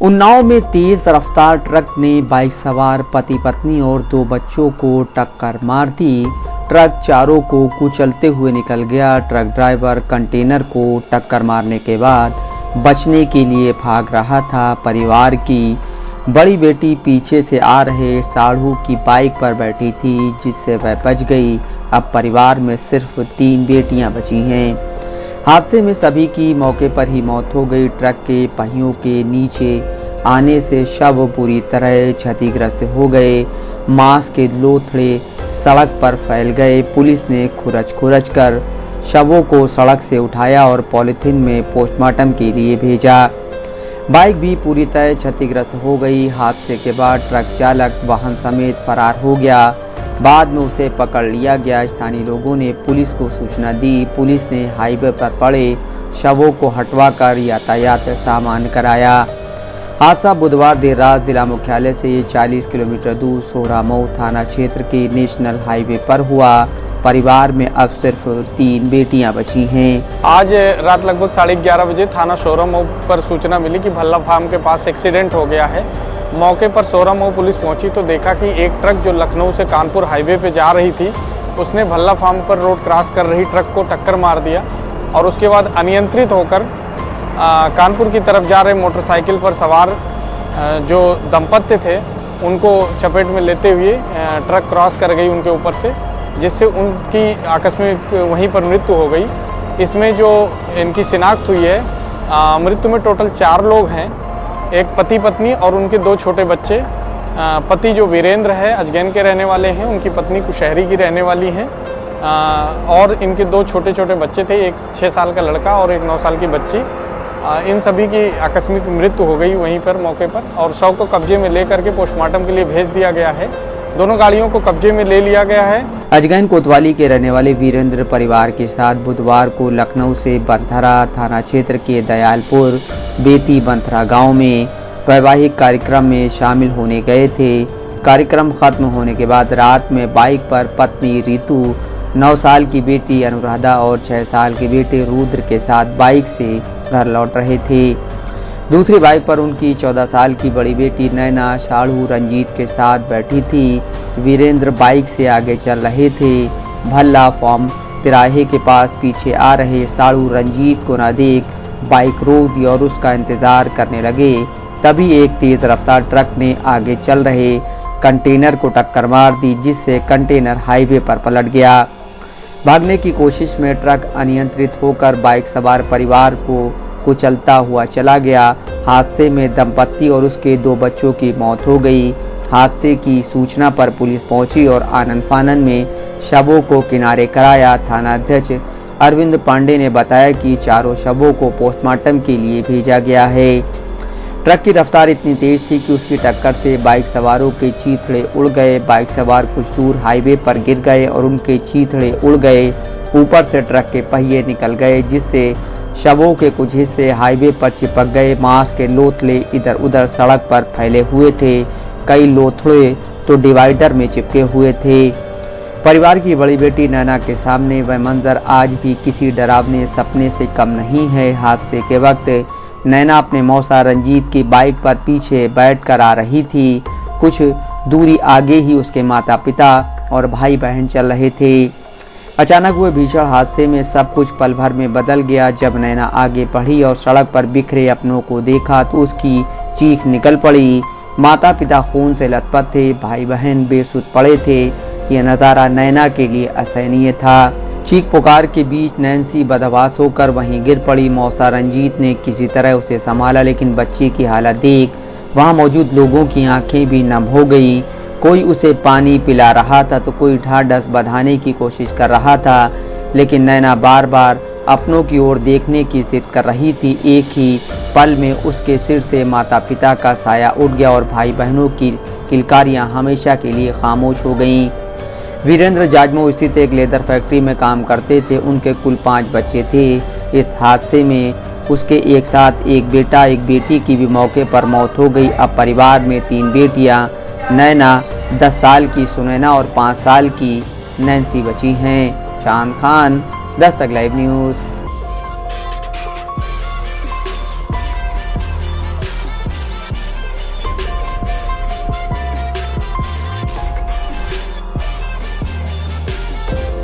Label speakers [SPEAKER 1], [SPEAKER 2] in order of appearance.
[SPEAKER 1] उन्नाव में तेज रफ्तार ट्रक ने बाइक सवार पति पत्नी और 2 बच्चों को टक्कर मार दी। ट्रक चारों को कुचलते हुए निकल गया। ट्रक ड्राइवर कंटेनर को टक्कर मारने के बाद बचने के लिए भाग रहा था। परिवार की बड़ी बेटी पीछे से आ रहे साढ़ू की बाइक पर बैठी थी, जिससे वह बच गई। अब परिवार में सिर्फ 3 बेटियां बची हैं। हादसे में सभी की मौके पर ही मौत हो गई। ट्रक के पहियों के नीचे आने से शव पूरी तरह क्षतिग्रस्त हो गए। मांस के लोथड़े सड़क पर फैल गए। पुलिस ने खुरच कर शवों को सड़क से उठाया और पॉलीथीन में पोस्टमार्टम के लिए भेजा। बाइक भी पूरी तरह क्षतिग्रस्त हो गई। हादसे के बाद ट्रक चालक वाहन समेत फरार हो गया। बाद में उसे पकड़ लिया गया। स्थानीय लोगों ने पुलिस को सूचना दी। पुलिस ने हाईवे पर पड़े शवों को हटवाकर यातायात सामान्य कराया। हादसा बुधवार देर रात जिला मुख्यालय से 40 किलोमीटर दूर सोहरामऊ थाना क्षेत्र के नेशनल हाईवे पर हुआ। परिवार में अब सिर्फ 3 बेटियां बची हैं।
[SPEAKER 2] आज रात लगभग 11:30 बजे थाना सोहरामऊ पर सूचना मिली कि भल्ला फार्म के पास एक्सीडेंट हो गया है। मौके पर सोहरामऊ पुलिस पहुंची तो देखा कि एक ट्रक जो लखनऊ से कानपुर हाईवे पे जा रही थी, उसने भल्ला फार्म पर रोड क्रॉस कर रही ट्रक को टक्कर मार दिया और उसके बाद अनियंत्रित होकर कानपुर की तरफ जा रहे मोटरसाइकिल पर सवार जो दंपत्ति थे उनको चपेट में लेते हुए ट्रक क्रॉस कर गई उनके ऊपर से, जिससे उनकी आकस्मिक वहीं पर मृत्यु हो गई। इसमें जो इनकी शिनाख्त हुई है, मृत्यु में टोटल 4 लोग हैं, एक पति पत्नी और उनके 2 छोटे बच्चे। पति जो वीरेंद्र है अजगैन के रहने वाले हैं, उनकी पत्नी कुशहरी की रहने वाली हैं और इनके 2 छोटे छोटे बच्चे थे, एक 6 साल का लड़का और एक 9 साल की बच्ची। इन सभी की आकस्मिक मृत्यु हो गई वहीं पर मौके पर और शव को कब्जे में लेकर के पोस्टमार्टम के लिए भेज दिया गया है। दोनों गाड़ियों को कब्जे में ले लिया गया है।
[SPEAKER 1] अजगैन कोतवाली के रहने वाले वीरेंद्र परिवार के साथ बुधवार को लखनऊ से बंथरा थाना क्षेत्र के दयालपुर बेती बंथरा गांव में वैवाहिक कार्यक्रम में शामिल होने गए थे। कार्यक्रम खत्म होने के बाद रात में बाइक पर पत्नी रितु, 9 साल की बेटी अनुराधा और 6 साल के बेटे रुद्र के साथ बाइक से घर लौट रहे थे। दूसरी बाइक पर उनकी 14 साल की बड़ी बेटी नैना साढ़ू रंजीत के साथ बैठी थी। वीरेंद्र बाइक से आगे चल रहे थे। भल्ला फार्म तिराहे के पास पीछे आ रहे साढ़ू रंजीत को न देख बाइक रोक दी और उसका इंतजार करने लगे। तभी एक तेज रफ्तार ट्रक ने आगे चल रहे कंटेनर को टक्कर मार दी, जिससे कंटेनर हाईवे पर पलट गया। भागने की कोशिश में ट्रक अनियंत्रित होकर बाइक सवार परिवार को कुचलता हुआ चला गया। हादसे में दंपत्ति और उसके 2 बच्चों की मौत हो गई। हादसे की सूचना पर पुलिस पहुंची और आनन फानन में शवों को किनारे कराया। थानाध्यक्ष अरविंद पांडे ने बताया कि चारों शवों को पोस्टमार्टम के लिए भेजा गया है। ट्रक की रफ्तार इतनी तेज थी कि उसकी टक्कर से बाइक सवारों के चीथड़े उड़ गए। बाइक सवार कुछ दूर हाईवे पर गिर गए और उनके चीथड़े उड़ गए। ऊपर से ट्रक के पहिए निकल गए, जिससे शवों के कुछ हिस्से हाईवे पर चिपक गए। मांस के लोथड़े इधर उधर सड़क पर फैले हुए थे। कई लोथड़े तो डिवाइडर में चिपके हुए थे। परिवार की बड़ी बेटी नैना के सामने वह मंजर आज भी किसी डरावने सपने से कम नहीं है। हादसे के वक्त नैना अपने मौसा रंजीत की बाइक पर पीछे बैठकर आ रही थी। कुछ दूरी आगे ही उसके माता पिता और भाई बहन चल रहे थे। अचानक हुए भीषण हादसे में सब कुछ पल भर में बदल गया। जब नैना आगे बढ़ी और सड़क पर बिखरे अपनों को देखा तो उसकी चीख निकल पड़ी। माता पिता खून से लथपथ थे, भाई बहन बेसुध पड़े थे। यह नज़ारा नैना के लिए असहनीय था। चीख पुकार के बीच नैन्सी बदहवास होकर वहीं गिर पड़ी। मौसा रंजीत ने किसी तरह उसे संभाला, लेकिन बच्ची की हालत देख वहां मौजूद लोगों की आंखें भी नम हो गई। कोई उसे पानी पिला रहा था तो कोई ढांढस बंधाने की कोशिश कर रहा था, लेकिन नैना बार बार अपनों की ओर देखने की जिद कर रही थी। एक ही पल में उसके सिर से माता पिता का साया उठ गया और भाई बहनों की किलकारियां हमेशा के लिए खामोश हो गईं। वीरेंद्र जाजमऊ स्थित एक लेदर फैक्ट्री में काम करते थे। उनके कुल 5 बच्चे थे। इस हादसे में उसके एक साथ एक बेटा एक बेटी की भी मौके पर मौत हो गई। अब परिवार में 3 बेटियां नैना, 10 साल की सुनैना और 5 साल की नैन्सी बची हैं। चांद खान, दस्तक लाइव न्यूज़।